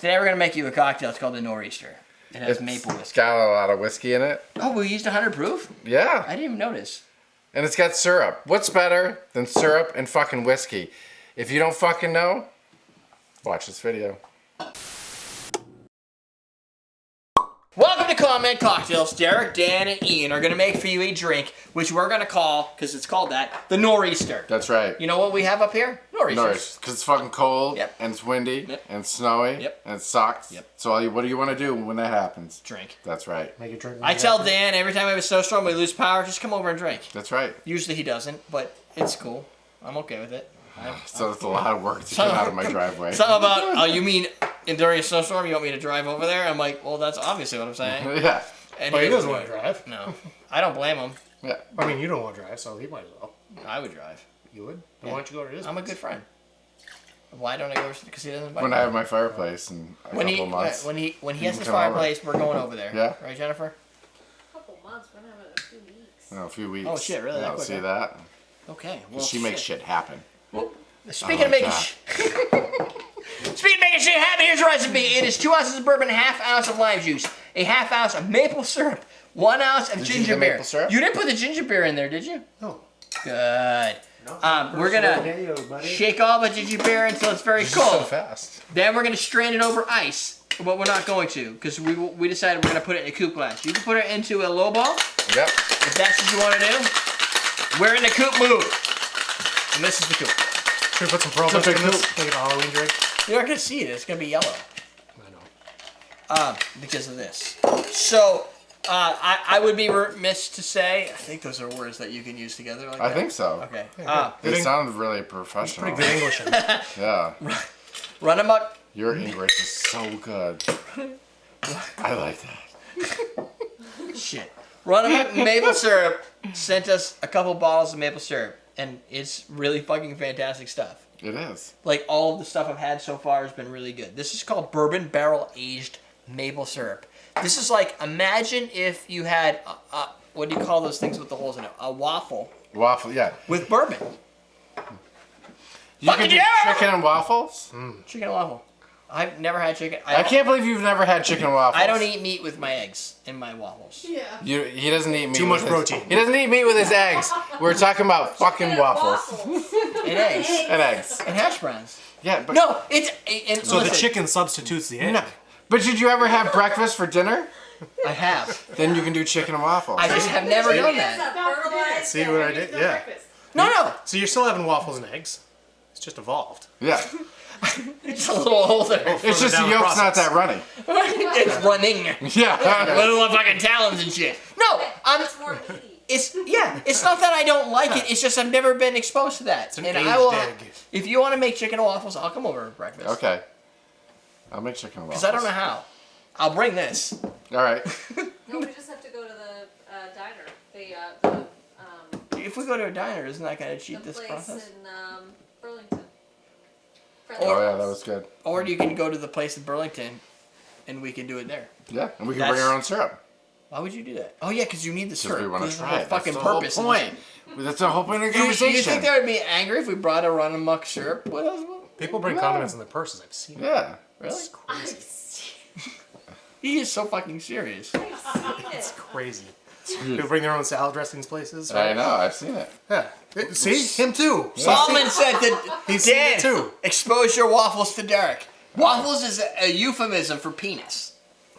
Today we're gonna make you a cocktail. It's called the Nor'easter. It has maple whiskey. It's got a lot of whiskey in it. Oh, we used 100 proof? Yeah. I didn't even notice. And it's got syrup. What's better than syrup and fucking whiskey? If you don't fucking know, watch this video. Welcome to Comment Cocktails. Derek, Dan, and Ian are going to make for you a drink, which we're going to call, because it's called that, the Nor'easter. That's right. You know what we have up here? Nor'easters. Because it's fucking cold, Yep. and it's windy, Yep. and it's snowy, Yep. and it sucks. Yep. So what do you want to do when that happens? Drink. That's right. Make a drink. I tell Dan every time we have a snowstorm, we lose power, just come over and drink. That's right. Usually he doesn't, but it's cool. I'm okay with it. So it's a lot of work to get out of my driveway. Something about, oh, you mean during a snowstorm you want me to drive over there? I'm like, well, that's obviously what I'm saying. Yeah. And Well, he doesn't want to drive. No. I don't blame him. Yeah. I mean, you don't want to drive, so he might as well. I would drive. You would? Then why don't you go to his I'm a place? good friend. Why don't I go? Because he doesn't invite When me. I have my fireplace in a couple months. When he has can his come over. fireplace, we're going over there. Yeah. Right, Jennifer? A couple months, we're gonna have it in a few weeks. No, a few weeks. Oh, shit, really? Yeah, That I'll quick, see huh? that. Okay. Well, She makes shit happen. Well, speaking of like making speaking of making shit happen, here's the recipe. It is 2 ounces of bourbon, ½ ounce of lime juice, a ½ ounce of maple syrup, 1 ounce of Did you ginger do beer. maple syrup? You didn't put the ginger beer in there, did you? No. Good. No. We're gonna shake all the ginger beer until it's very So cold. fast. Then we're gonna strain it over ice, but we're not going to because we decided we're gonna put it in a coupe glass. You can put it into a low ball Yep. if that's what you want to do. We're in the coupe mood, and this is the coupe. Should we put some pearl It's a butter in big this? Make it a Halloween drink? You're not gonna see it. It's gonna be yellow. I know. Because of this. So, I would be remiss to say, I think those are words that you can use together like that. I think so. Okay. They sound really professional. Pretty good English in it. Yeah. Runamok. Your English is so good. I like that. Shit. Runamok Maple Syrup sent us a couple bottles of maple syrup, and it's really fucking fantastic stuff. It is. Like, all of the stuff I've had so far has been really good. This is called bourbon barrel aged maple syrup. This is like, imagine if you had, what do you call those things with the holes in it? A waffle Waffle, yeah. with bourbon. You Fucking can do yeah! chicken and waffles? Chicken and waffle. I've never had chicken. I can't believe you've never had chicken and waffles. I don't eat meat with my eggs in my waffles. Yeah. He doesn't eat meat. Too much with protein. He doesn't eat meat with his eggs. We're talking about fucking waffles. And eggs. And eggs. And hash browns. Yeah, but No, it's... And So listen, the chicken substitutes the egg. No. But did you ever have breakfast for dinner? I have. Then you can do chicken and waffles. I just have never done that. Fertilized. See what I did? Yeah. No. So you're still having waffles and eggs. It's just evolved. Yeah. It's a little older. It's just the down the yolk's not process. that runny. It's running. Yeah. Little fucking talons and shit. No, It's more meaty. it's not that I don't like it. It's just I've never been exposed to that. It's an and aged I will, egg. if you want to make chicken and waffles, I'll come over for breakfast. Okay. I'll make chicken and waffles. Because I don't know how. I'll bring this. All right. No, we just have to go to the diner. If we go to a diner, isn't that going to cheat The this place process? in Burlington. Oh, yeah, that was good. Or you can go to the place in Burlington, and we can do it there. Yeah, and we can That's- bring our own syrup. Why would you do that? Oh yeah, because you need the Because syrup. we want to That's the try whole it. fucking That's the whole purpose. point. That's the whole point of the You conversation. think they would be angry if we brought a Runamok syrup with us? People bring condiments in their purses. I've seen it. Yeah. Really? It's crazy. He is so fucking serious. It's crazy. People bring their own salad dressings places. I Right? know, I've seen it. Yeah. See? Him too. Solomon said that He's seen Dan, it too. expose your waffles to Derek. Waffles is a euphemism for penis.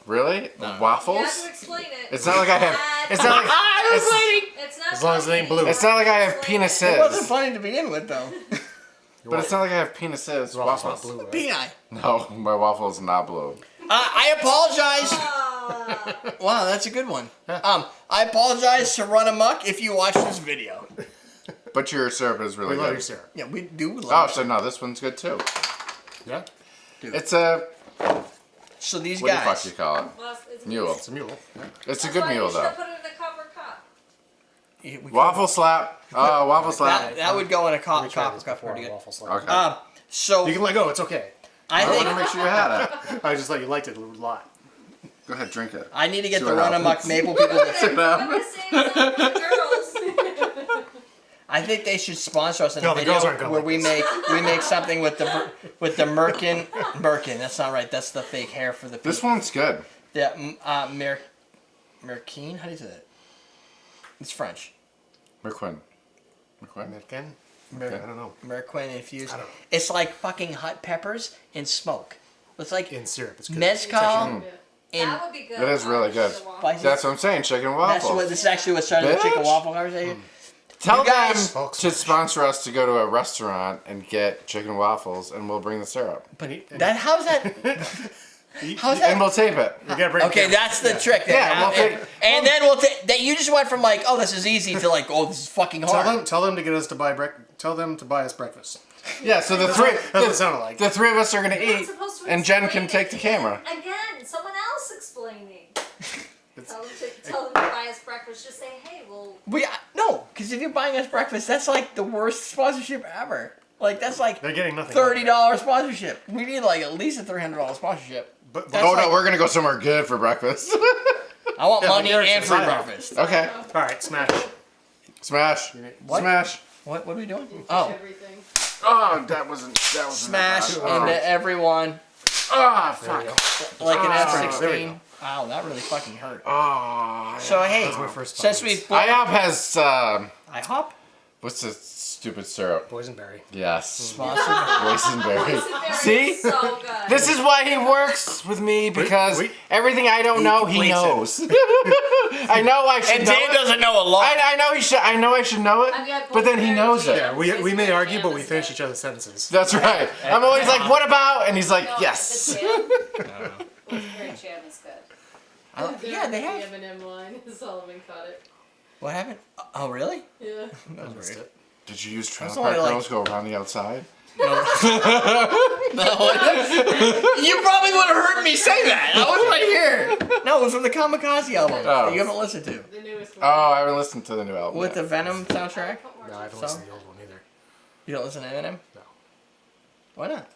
Really? You have Waffles? to explain it. It's not like I have. It's not like. I was waiting. It's not As long as it ain't blue. It's not like I have It wasn't penises. funny to begin with, though. But it's not like I have penises. Waffles not Waffles. blue, right? Peni. No, my waffle is not blue. I apologize. Wow, that's a good one. I apologize to Runamok if you watch this video. But your syrup is really We love good. your syrup. Yeah, we do Oh, love so no, this one's good too. Yeah? It's a So these what the fuck guys. you call it? Well, it's Mule. It's a mule. It's a good mule You should though. have put it in a copper cup. we- Waffle slap. Oh, waffle slap. That would go in a We copper tried this cup before pretty on good. waffle slab. Okay. So You can let go. It's okay. I I want to think make sure you had it. I just thought you liked it a lot. Go ahead, drink it. I need to get See the what Runamok happens. Maple people. I'm gonna say something to the girls. I think they should sponsor us in No, a the video girls aren't gonna where like we this. make something with the Merkin. That's not right. That's the fake hair for the. This one's good. Yeah, Merkin. How do you say that? It's French. McQuinn. American? Mer- I don't know. Merquin infused. I don't know. It's like fucking hot peppers and smoke. It's like In syrup, it's good. mezcal Mm. and That would be good. It is really good. spicy. That's what I'm saying. Chicken and That's waffles. what this is actually what started the chicken Bitch. waffle conversation. Tell You guys- them to sponsor us to go to a restaurant and get chicken and waffles, and we'll bring the syrup. But that how's that? How's And that? we'll tape it. You gotta bring Okay, it that's the trick. Then. Yeah, we'll take- and then we'll take that. You just went from like, oh, this is easy to like, oh, this is fucking hard. Tell them to get us to buy Tell them to buy us breakfast. Yeah, so the That's three, what it sounded like. the three of us are gonna You're not eat, supposed to and Jen can explain take it. the camera. Again, someone else explaining. Tell them to buy us breakfast. Just say, hey, well, No, because if you're buying us breakfast, that's like the worst sponsorship ever. Like that's like They're getting nothing. $30 sponsorship. We need like at least a $300 sponsorship. But That's Oh like- no, we're gonna go somewhere good for breakfast. I want Yeah, money but and free Garrett's breakfast. Okay, all right, smash. smash, What? smash. What are we doing? Oh, everything. Oh, that wasn't. smash that bad. into everyone Ah, There you fuck. go. like an there we F-16. go. Wow, that really fucking hurt. Ah. So hey, That's my first since spot. we've IHOP has IHOP what's the stupid syrup? Boysenberry. Yes, sponsored. boysenberry. Boysenberry See? is so good. This is why he works with me because wait. everything I don't know, he completes it. knows. I know I should And know Dan it. doesn't know a lot. I know he should. I know I should know it, I've got but then he Boysenberry knows it. jam. Yeah, we may Boysenberry argue, jam but we is finish good. each other's sentences. That's right. I'm always like, what about? And he's like, No, yes. The jam. Boysenberry jam is good. Yeah, they have. The M&M line. Solomon caught it. What happened? Oh, really? Yeah. That was Missed weird. it. Did you use trailer That's park only like- girls go around the outside? No, you probably would have heard me say that. I was right here. No, it was from the Kamikaze album Oh. that you haven't listened to. The newest one. Oh, I haven't listened to the new album. With yet. the Venom soundtrack? No, I haven't listened to the old one either. You don't listen to Eminem? No. Why not?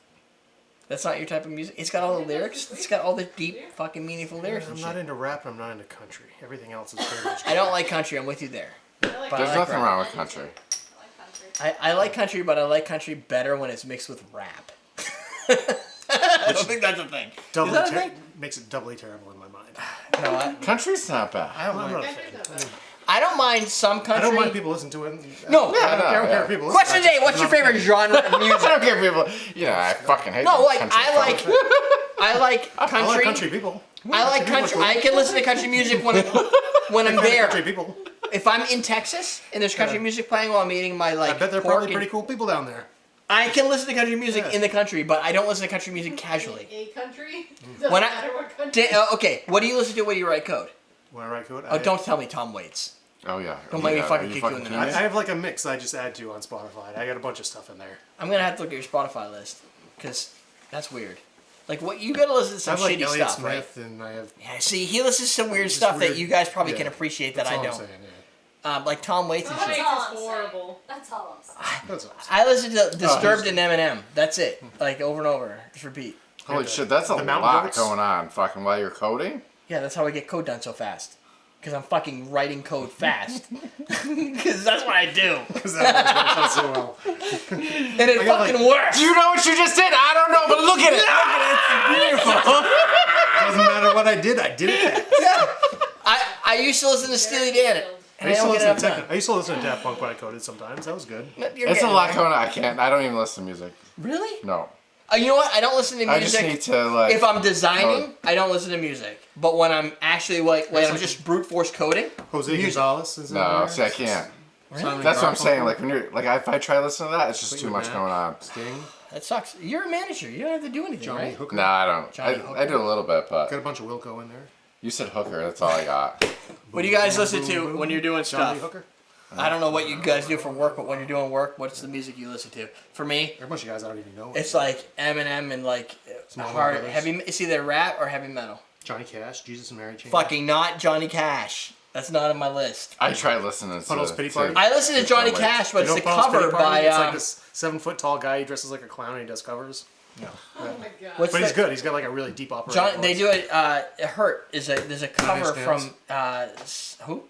That's not your type of music. It's got all the lyrics. It's got all the deep, fucking meaningful lyrics and I'm shit. not into rap. I'm not into country. Everything else is pretty much. I don't like country. I'm with you there. I like But There's I like nothing rap. wrong with country. I like country. I like country, but I like country better when it's mixed with rap. I don't think that's a thing. Doubly Is that a thing? makes it doubly terrible in my mind. No, Country's not bad. I don't I'm mind. not a Country's not fan. bad. I don't mind some country. I don't mind people listening to it. No. Yeah, I don't care yeah. if people listen. Question today: what's your favorite genre of I music? don't care if people. Yeah, I fucking hate. No, those like country I like, songs. I like I country. like country people. I like country. I can listen to country music when I'm there. Country people. If I'm in Texas and there's country music playing while I'm eating my like I bet they're pork probably and- pretty cool people down there. I can listen to country music Yeah. in the country, but I don't listen to country music casually. A country? Doesn't When I- matter what country. Okay, what do you listen to when you write code? When I write code, Oh, don't tell me Tom Waits. Oh yeah. Don't Oh, make me yeah. fucking Are kick you in the I nuts. have like a mix I just add to on Spotify. I got a bunch of stuff in there. I'm gonna have to look at your Spotify list because that's weird. Like what you gotta listen to I some have like shitty Elliott stuff, right? Smith, and I have. Yeah, see, he listens to some weird Just stuff that weird- you guys probably yeah. can appreciate That's that I all I'm don't. saying, yeah. Like Tom Waits and Tom shit. Waits all is I'm saying. horrible. That's all I'm saying. That's awesome. I listen to Disturbed he's- and Eminem. That's it. Like over and over. Just repeat. Holy the- shit, that's a the mountain lot goats? going on. Fucking while you're coding. Yeah, that's how I get code done so fast. Because I'm fucking writing code fast. Because that's what I do. Because that works so well. And it I got, fucking like- works. Do you know what you just did? I don't know, but look at it. Doesn't matter what I did it fast. I used to listen to Steely Dan. And I don't get enough done. I used to listen to Daft Punk when I coded sometimes. That was good. You're It's a getting lot there. going on. I can't. I don't even listen to music. Really? No. You know what? I don't listen to I just music. need to like. If I'm designing, I don't listen to music. But when I'm actually when I'm just brute force coding, Jose music. Gonzalez is in No, there. see, I can't. Simon That's what I'm Garfunkel. saying. Like when you're like, if I try listening to that, it's just too Fleetwood much Mac, going on. Sting, that sucks. You're a manager. You don't have to do anything, Johnny right? Hooker. No, I don't. Johnny I Hooker. do a little bit, but Got a bunch of Wilco in there. you said hooker. That's all I got. What do you guys listen to when you're doing Johnny stuff? Hooker. I don't know what you guys do for work, but when you're doing work, what's the music you listen to? For me, There are a bunch of guys I don't even know. it's like Eminem and like Small hard Brothers. heavy. It's either rap or heavy metal. Johnny Cash, Jesus and Mary Chain. Fucking not Johnny Cash. That's not on my list. I tried listening to. Puddles Pity Party? I listen to Johnny Wait. Cash, but You know it's a Paul's cover Pity Party? by. It's like this 7-foot tall guy. He dresses like a clown and he does covers. Oh my god. What's But he's that? good. He's got like a really deep opera. John, they do it. It hurt. There's a cover Inch from Nails? who?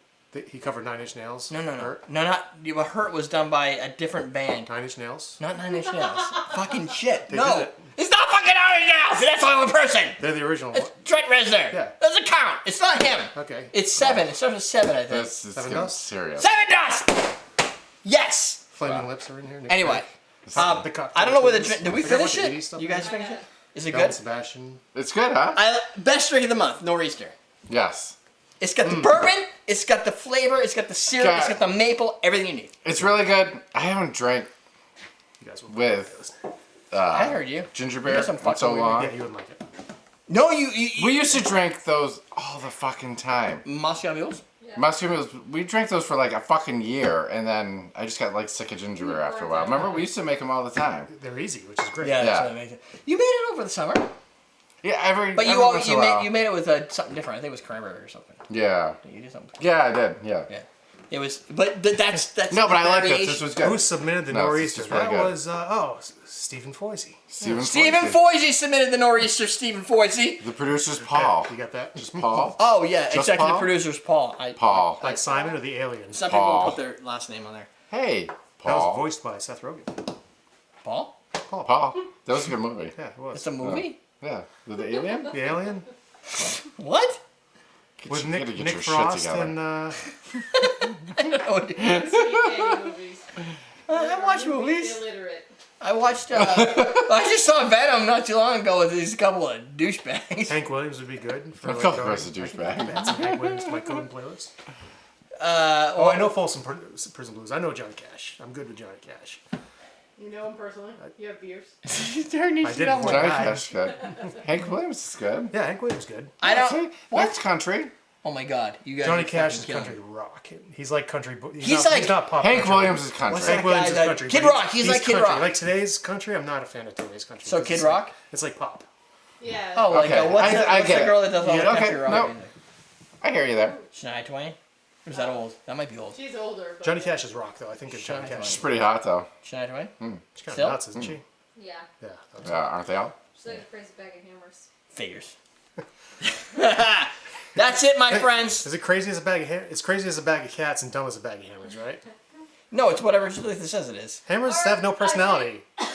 He covered Nine Inch Nails. No. Hurt. No, not Hurt was done by a different band. Nine Inch Nails. Not Nine Inch Nails. Fucking shit. They No. did it. It's not fucking Nine Inch Nails. That's only one person. They're the original It's one. Trent Reznor. Yeah. Doesn't count. It's not him. Okay. It's 7. It starts with 7, I think. This is Seven getting Dust? serious. 7 Dust. Yes. Flaming Lips are in here. Nick Anyway, Cave. I don't know whether did we finish it? You guys finish it? Is it Belle good? Sebastian. It's good, huh? Best drink of the month, Noreaster. Yes. It's got the bourbon, it's got the flavor, it's got the syrup, God. it's got the maple, everything you need. It's really good. I haven't drank You guys will with I heard you. ginger You beer got some in fucking so weird- long. Yeah, you wouldn't like it. No, you We used to drink those all the fucking time. Moscow Mules? Moscow Mules, we drank those for like a fucking year, and then I just got like sick of ginger beer after a while. Remember, we used to make them all the time. They're easy, which is great. Yeah, that's Yeah. what I made it. You made it over the summer, Yeah, every. but every once in a while. you made it with something different. I think it was cranberry or something. Yeah. You did something. Yeah, I did. Yeah. Yeah, it was. But that's No, but I like this. variation. This was good. Who submitted the No, this Nor'easter? is really That good. was Stephen Foisey. Stephen Stephen Foisey submitted the Nor'easter. Stephen Foisey. The producer's Paul. You got that? Just Paul. Oh yeah, Just executive Paul? producer's Paul. Paul. Like Simon or the Aliens. Some people Paul. put their last name on there. Hey, That was Paul. voiced by Seth Rogen. Paul. Paul. That was a good movie. Yeah, it was. It's a movie. Yeah. With the alien? The Alien What? with You gotta Nick get Nick your shit Frost together. and Any movies. I watch movies. Illiterate. I watched. I just saw Venom not too long ago with these couple of douchebags. Hank Williams would be good. For Of course, a douchebag. Add some Hank Williams to my code playlist. Oh, I know Folsom Prison Blues. I know Johnny Cash. I'm good with Johnny Cash. You know him personally. You have beers. Turn I did out one. Johnny guy. Cash good. Hank Williams is good. Yeah, Hank Williams good. I don't. See? What? That's country. Oh my God, you guys. Johnny are Cash is fucking killing country me. rock. He's like country. He's like- he's not pop. Hank country. Williams is country. What's Hank that Williams guy is that- country. Kid but Rock, he's like Kid country. Rock. Like today's country, I'm not a fan of today's country. So because Kid it's Rock? Like, it's like pop. Yeah. Oh, like Okay, what's I the get it. girl that does all the Yeah, country okay, rock no. music? I hear you there. Shania Twain. Or is that old? That might be old. She's older. But Johnny Cash is rock though. I think it's Johnny Shania Cash. She's pretty hot though. Shania Twain. She's kind Still? of nuts, isn't she? Yeah. Yeah. Yeah, aren't they all? She's like a crazy bag of hammers. Figures. That's it, my friends. Is it crazy as a bag of It's crazy as a bag of cats and dumb as a bag of hammers, right? No, it's whatever Luther says it is. Hammers have no personality. Wait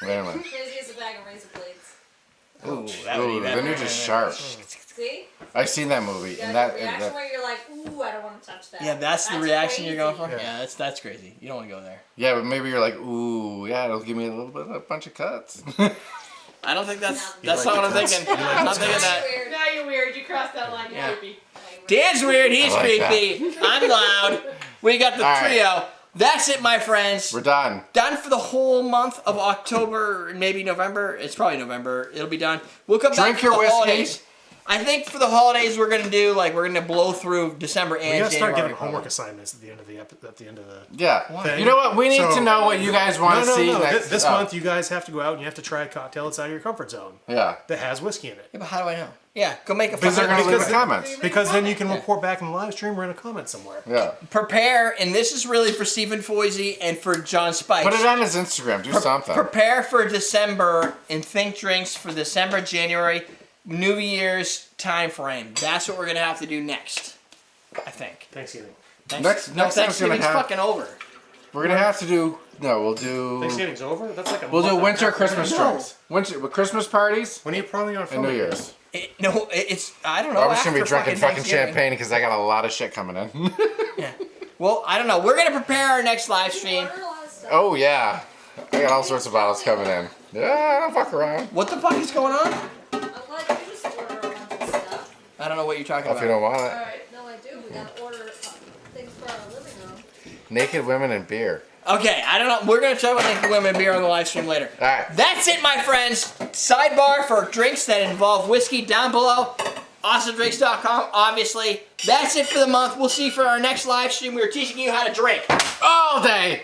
a minute. Crazy as a bag of razor blades. Ooh, that would Ooh, be then better. you're just sharp. See? I've seen that movie, You and got that, the and reaction that where you're like, ooh, I don't want to touch that. Yeah, that's the reaction you're going for. crazy. Yeah, that's crazy. You don't want to go there. yeah, but maybe you're like, ooh, yeah, it'll give me a little bit of a bunch of cuts. I don't think that's You not like what I'm the cuts? thinking. You like I'm the not thinking that. Weird. now you're weird. You crossed that line. You're Yeah. creepy. Dan's weird. He's I like that. creepy. I'm loud. We got the All right. trio. That's it, my friends. We're done. Done for the whole month of October, maybe November. It's probably November. It'll be done. We'll come Drink back for your the whiskey. holidays. I think for the holidays we're gonna blow through December and We gotta start January. giving homework probably. assignments at the end of the Yeah. thing. You know what? We need So- to know what you guys want to see next. This oh, month, you guys have to go out and you have to try a cocktail outside of your comfort zone Yeah. that has whiskey in it. Yeah, but how do I know? Yeah, go make a Because they're fucking going to leave the Because- comments. Because then you can report back in the live stream or in a comment somewhere. Yeah. prepare, and this is really for Stephen Foisey and for John Spikes. Put it on his Instagram. Do something. Prepare for December and think drinks for December, January, New Year's time frame. That's what we're gonna have to do next. I think. Thanksgiving. Next time it's Thanksgiving's gonna have- fucking over. We're going to have to do. No, we'll do. Thanksgiving's over? That's like a We'll do month and a winter half. Christmas No. drinks. Winter with Christmas parties When are you probably on and film? New Year's. It's I don't know. I'm just going to be after drinking fucking Thanksgiving. champagne because I got a lot of shit coming in. Yeah. Well, I don't know. We're gonna prepare our next live stream. Order a lot of stuff. Oh, yeah. I got all sorts of bottles coming in. Yeah, I don't fuck around. What the fuck is going on? I'm glad you just order a bunch of stuff. I don't know what you're talking If you about. don't want it. Alright, no, I do. We gotta order things for our living room. Naked women and beer. Okay, I don't know. We're gonna talk about naked women beer on the live stream later. All right. That's it, my friends. Sidebar for drinks that involve whiskey down below. AwesomeDrinks.com, obviously. That's it for the month. We'll see you for our next live stream. We're teaching you how to drink. All day.